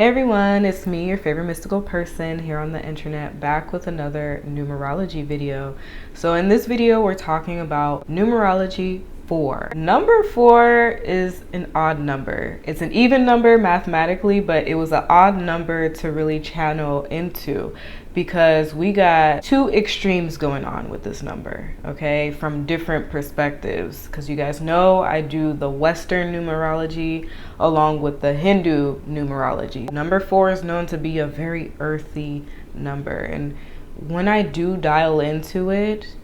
Hey everyone, it's me, your favorite mystical person here on the internet, back with another numerology video. So in this video, we're talking about numerology 4. Number 4 is an odd number. It's an even number mathematically, but it was an odd number to really channel into because we got two extremes going on with this number, okay, from different perspectives. Because you guys know I do the Western numerology along with the Hindu numerology. Number 4 is known to be a very earthy number, and when I do dial into it,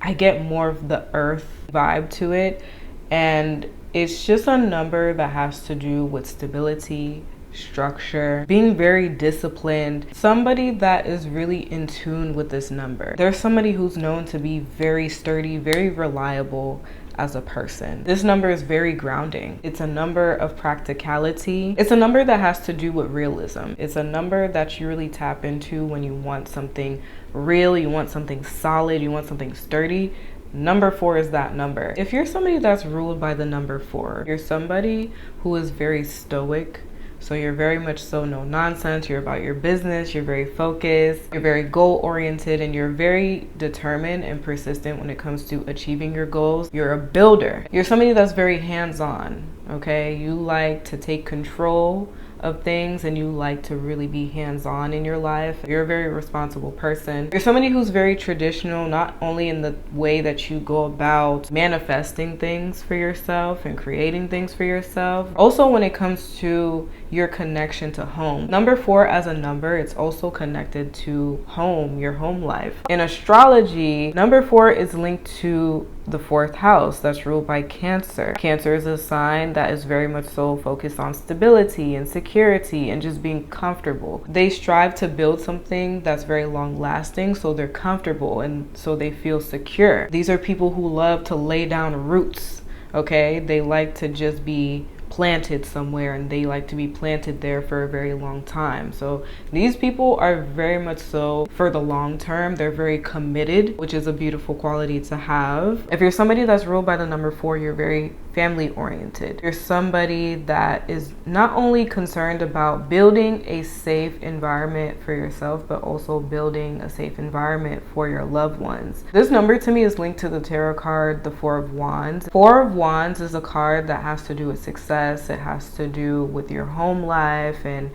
I get more of the earth vibe to it, and it's just a number that has to do with stability, structure, being very disciplined, somebody that is really in tune with this number. There's somebody who's known to be very sturdy, very reliable as a person. This number is very grounding. It's a number of practicality. It's a number that has to do with realism. It's a number that you really tap into when you want something real, you want something solid, you want something sturdy. Number 4 is that number. If you're somebody that's ruled by the number 4, you're somebody who is very stoic. So you're very much so no nonsense, you're about your business, you're very focused, you're very goal oriented, and you're very determined and persistent when it comes to achieving your goals. You're a builder. You're somebody that's very hands-on, okay? You like to take control of things and you like to really be hands-on in your life. You're a very responsible person. You're somebody who's very traditional, not only in the way that you go about manifesting things for yourself and creating things for yourself, also when it comes to your connection to home. Number 4 as a number, it's also connected to home, your home life. In astrology, number 4 is linked to the 4th house that's ruled by Cancer. Cancer is a sign that is very much so focused on stability and security and just being comfortable. They strive to build something that's very long lasting, so they're comfortable and so they feel secure. These are people who love to lay down roots, okay? They like to just be planted somewhere, and they like to be planted there for a very long time. So these people are very much so for the long term. They're very committed, which is a beautiful quality to have. If you're somebody that's ruled by the number 4, you're very family oriented. You're somebody that is not only concerned about building a safe environment for yourself, but also building a safe environment for your loved ones. This number to me is linked to the tarot card, the 4 of Wands. 4 of Wands is a card that has to do with success. It has to do with your home life and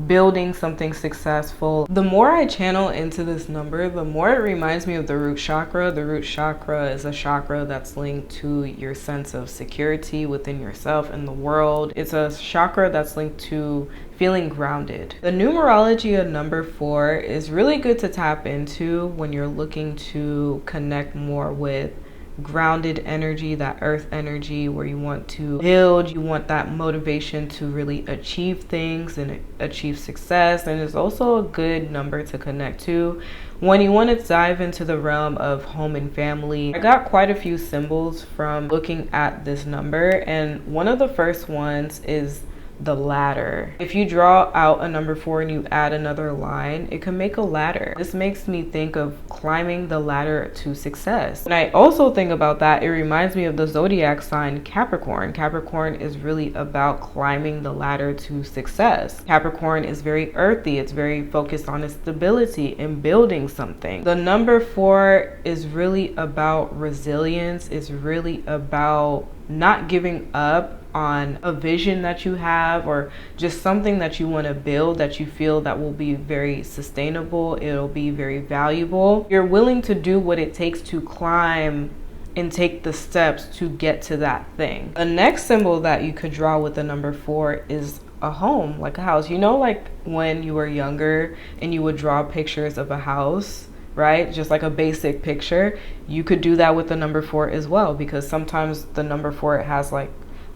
building something successful. The more I channel into this number, the more it reminds me of the root chakra. The root chakra is a chakra that's linked to your sense of security within yourself and the world. It's a chakra that's linked to feeling grounded. The numerology of number 4 is really good to tap into when you're looking to connect more with grounded energy, that earth energy, where you want to build, you want that motivation to really achieve things and achieve success. And it's also a good number to connect to when you want to dive into the realm of home and family. I got quite a few symbols from looking at this number, and one of the first ones is the ladder. If you draw out a number 4 and you add another line, it can make a ladder. This makes me think of climbing the ladder to success. And I also think about that, it reminds me of the zodiac sign Capricorn. Capricorn is really about climbing the ladder to success. Capricorn is very earthy. It's very focused on its stability and building something. The number 4 is really about resilience. It's really about not giving up on a vision that you have, or just something that you want to build that you feel that will be very sustainable, it'll be very valuable. You're willing to do what it takes to climb and take the steps to get to that thing. The next symbol that you could draw with the number 4 is a home, like a house. You know, like when you were younger and you would draw pictures of a house, right? Just like a basic picture. You could do that with the number 4 as well, because sometimes the number 4, it has like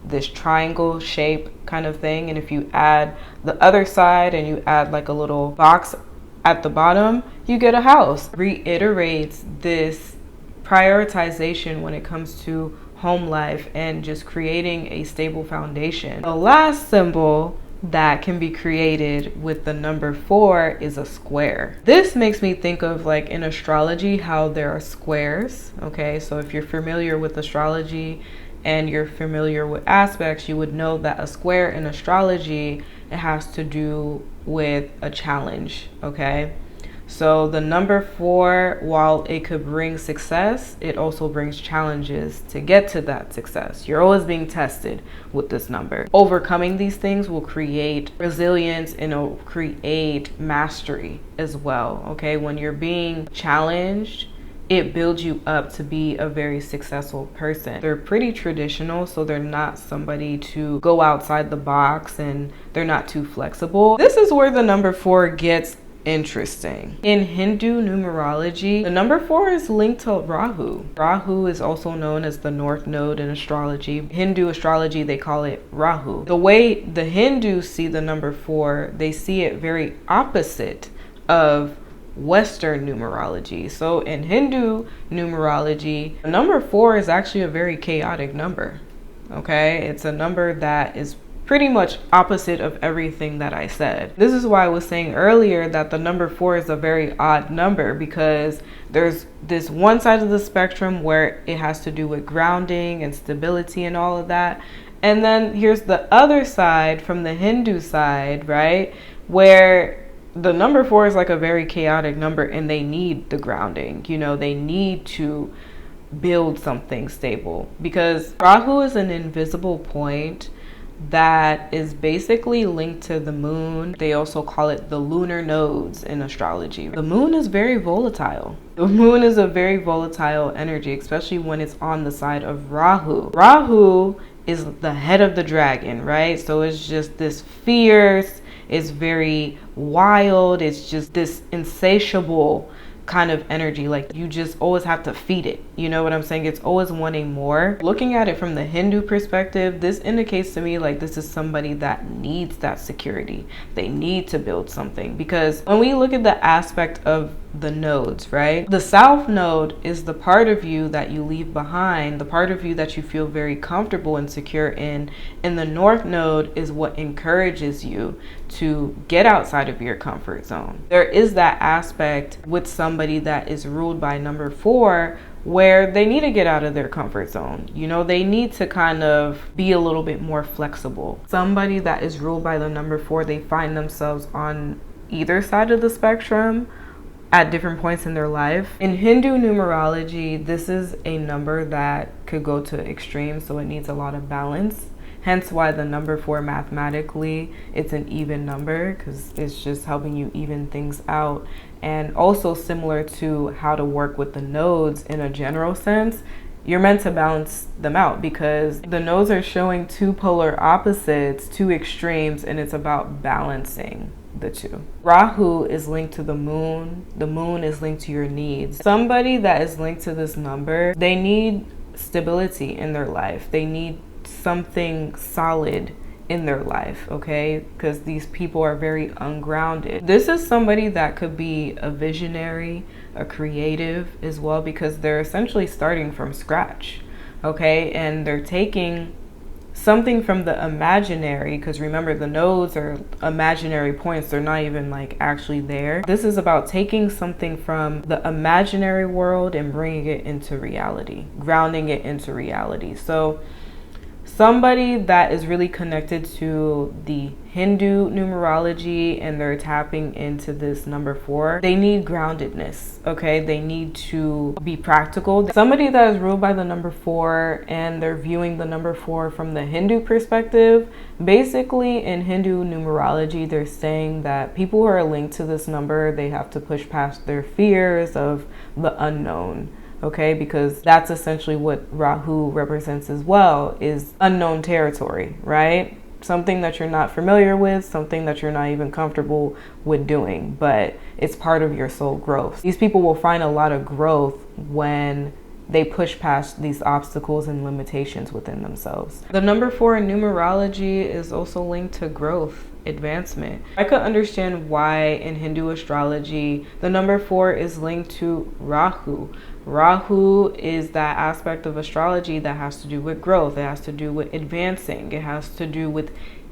this triangle shape kind of thing, and if you add the other side and you add like a little box at the bottom, you get a house. Reiterates this prioritization when it comes to home life and just creating a stable foundation. The last symbol that can be created with the number 4 is a square. This makes me think of, like, in astrology, how there are squares. Okay, so if you're familiar with astrology and you're familiar with aspects, you would know that a square in astrology it has to do with a challenge, okay? So the number 4, while it could bring success, it also brings challenges to get to that success. You're always being tested with this number. Overcoming these things will create resilience and it'll create mastery as well, okay? When you're being challenged, it builds you up to be a very successful person. They're pretty traditional, so they're not somebody to go outside the box, and they're not too flexible. This is where the number 4 gets interesting. In Hindu numerology, the number 4 is linked to Rahu. Rahu is also known as the North Node in astrology. Hindu astrology, they call it Rahu. The way the Hindus see the number 4, they see it very opposite of Western numerology. So in Hindu numerology, the number 4 is actually a very chaotic number. Okay, it's a number that is pretty much opposite of everything that I said. This is why I was saying earlier that the number 4 is a very odd number, because there's this one side of the spectrum where it has to do with grounding and stability and all of that. And then here's the other side from the Hindu side, right? Where the number 4 is like a very chaotic number and they need the grounding. You know, they need to build something stable, because Rahu is an invisible point that is basically linked to the moon. They also call it the lunar nodes in astrology. The moon is very volatile. The moon is a very volatile energy, especially when it's on the side of Rahu. Rahu is the head of the dragon, right? So it's just this fierce, it's very wild, it's just this insatiable kind of energy. Like, you just always have to feed it, you know what I'm saying? It's always wanting more. Looking at it from the Hindu perspective, this indicates to me like this is somebody that needs that security. They need to build something, because when we look at the aspect of the nodes, right, the south node is the part of you that you leave behind, the part of you that you feel very comfortable and secure in, and the north node is what encourages you to get outside of your comfort zone. There is that aspect with somebody that is ruled by number 4 where they need to get out of their comfort zone. You know, they need to kind of be a little bit more flexible. Somebody that is ruled by the number 4, they find themselves on either side of the spectrum at different points in their life. In Hindu numerology, this is a number that could go to extremes, so it needs a lot of balance. Hence why the number 4 mathematically, it's an even number, because it's just helping you even things out. And also similar to how to work with the nodes in a general sense, you're meant to balance them out, because the nodes are showing 2 polar opposites, 2 extremes, and it's about balancing the 2. Rahu is linked to the moon. The moon is linked to your needs. Somebody that is linked to this number, they need stability in their life. They need something solid in their life, okay? Because these people are very ungrounded. This is somebody that could be a visionary, a creative as well, because they're essentially starting from scratch, okay? And they're taking something from the imaginary, because remember, the nodes are imaginary points. They're not even like actually there. This is about taking something from the imaginary world and bringing it into reality, grounding it into reality. So somebody that is really connected to the Hindu numerology and they're tapping into this number 4, they need groundedness, okay? They need to be practical. Somebody that is ruled by the number 4 and they're viewing the number 4 from the Hindu perspective, basically in Hindu numerology, they're saying that people who are linked to this number, they have to push past their fears of the unknown. Okay, because that's essentially what Rahu represents as well, is unknown territory, right? Something that you're not familiar with, something that you're not even comfortable with doing, but it's part of your soul growth. These people will find a lot of growth when they push past these obstacles and limitations within themselves. The number 4 in numerology is also linked to growth, advancement. I could understand why in Hindu astrology the number 4 is linked to Rahu. Rahu is that aspect of astrology that has to do with growth. It has to do with advancing. It has to do with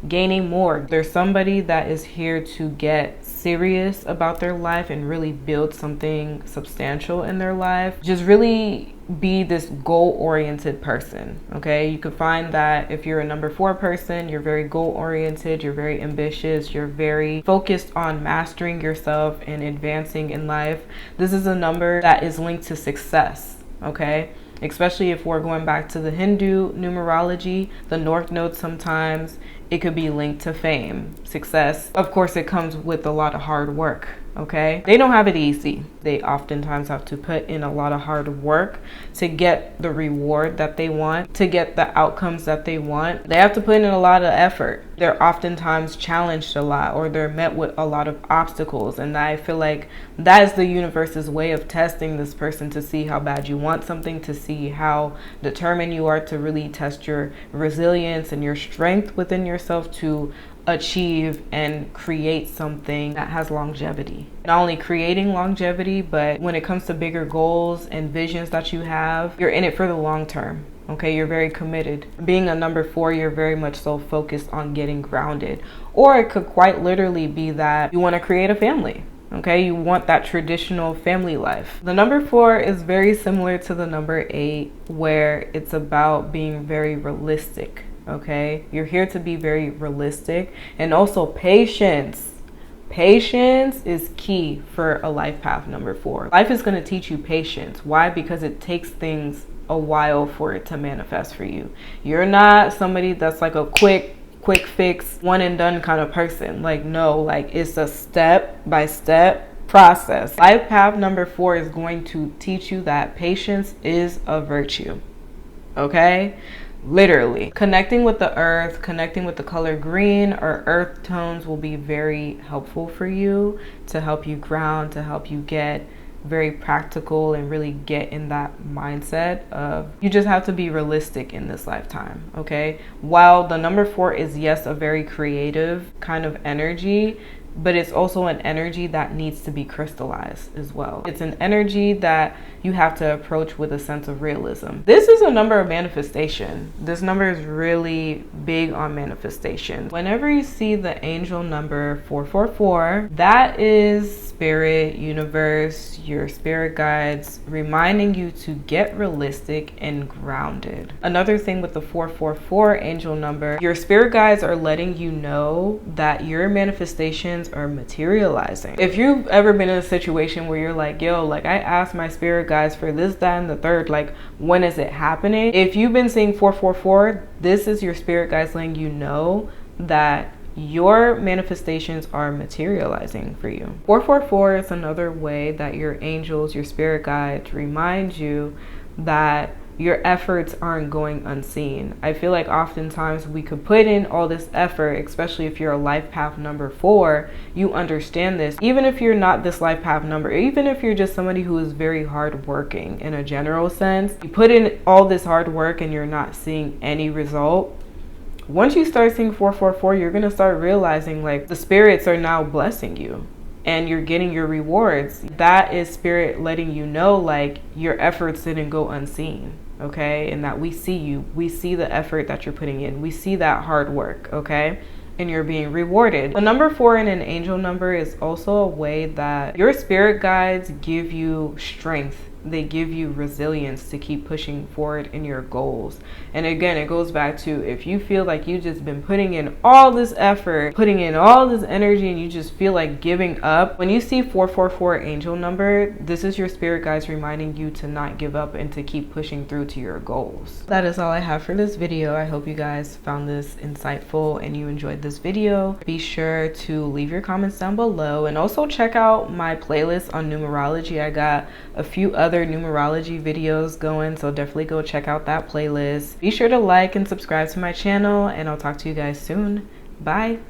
gaining more. There's somebody that is here to get serious about their life and really build something substantial in their life. Just really be this goal-oriented person, okay? You could find that if you're a number 4 person, you're very goal-oriented, you're very ambitious, you're very focused on mastering yourself and advancing in life. This is a number that is linked to success, okay? Especially if we're going back to the Hindu numerology, the North Node sometimes, it could be linked to fame, success. Of course, it comes with a lot of hard work, okay? They don't have it easy. They oftentimes have to put in a lot of hard work to get the reward that they want, to get the outcomes that they want. They have to put in a lot of effort. They're oftentimes challenged a lot, or they're met with a lot of obstacles. And I feel like that is the universe's way of testing this person to see how bad you want something, to see how determined you are, to really test your resilience and your strength within yourself to achieve and create something that has longevity. Not only creating longevity, but when it comes to bigger goals and visions that you have, you're in it for the long term. Okay, you're very committed. Being a number 4, you're very much so focused on getting grounded. Or it could quite literally be that you want to create a family. Okay, you want that traditional family life. The number 4 is very similar to the number 8, where it's about being very realistic. Okay, you're here to be very realistic, and also patience. Patience is key for a life path number 4. Life is going to teach you patience. Why? Because it takes things a while for it to manifest for you. You're not somebody that's like a quick fix, one and done kind of person. Like, no, like it's a step by step process. Life path number 4 is going to teach you that patience is a virtue. Okay, literally connecting with the earth, connecting with the color green or earth tones will be very helpful for you, to help you ground, to help you get very practical and really get in that mindset of you just have to be realistic in this lifetime. Okay, while the number 4 is, yes, a very creative kind of energy, but it's also an energy that needs to be crystallized as well. It's an energy that you have to approach with a sense of realism. This is a number of manifestation. This number is really big on manifestation. Whenever you see the angel number 444, that is spirit, universe, your spirit guides reminding you to get realistic and grounded. Another thing with the 444 angel number, your spirit guides are letting you know that your manifestations are materializing. If you've ever been in a situation where you're like, yo, like I asked my spirit guides for this, that, and the third, like when is it happening? If you've been seeing 444, this is your spirit guides letting you know that your manifestations are materializing for you. 444 is another way that your angels, your spirit guides remind you that your efforts aren't going unseen. I feel like oftentimes we could put in all this effort, especially if you're a life path number 4, you understand this. Even if you're not this life path number, even if you're just somebody who is very hardworking in a general sense, you put in all this hard work and you're not seeing any result. Once you start seeing 444, you're going to start realizing like the spirits are now blessing you and you're getting your rewards. That is spirit letting you know like your efforts didn't go unseen. Okay, and that we see you, we see the effort that you're putting in, we see that hard work, okay, and you're being rewarded. The number 4 in an angel number is also a way that your spirit guides give you strength. They give you resilience to keep pushing forward in your goals. And again, it goes back to if you feel like you've just been putting in all this effort, putting in all this energy, and you just feel like giving up. When you see 444 angel number, this is your spirit guides reminding you to not give up and to keep pushing through to your goals. That is all I have for this video. I hope you guys found this insightful and you enjoyed this video. Be sure to leave your comments down below and also check out my playlist on numerology. I got a few other numerology videos going, so definitely go check out that playlist. Be sure to like and subscribe to my channel, and I'll talk to you guys soon. Bye.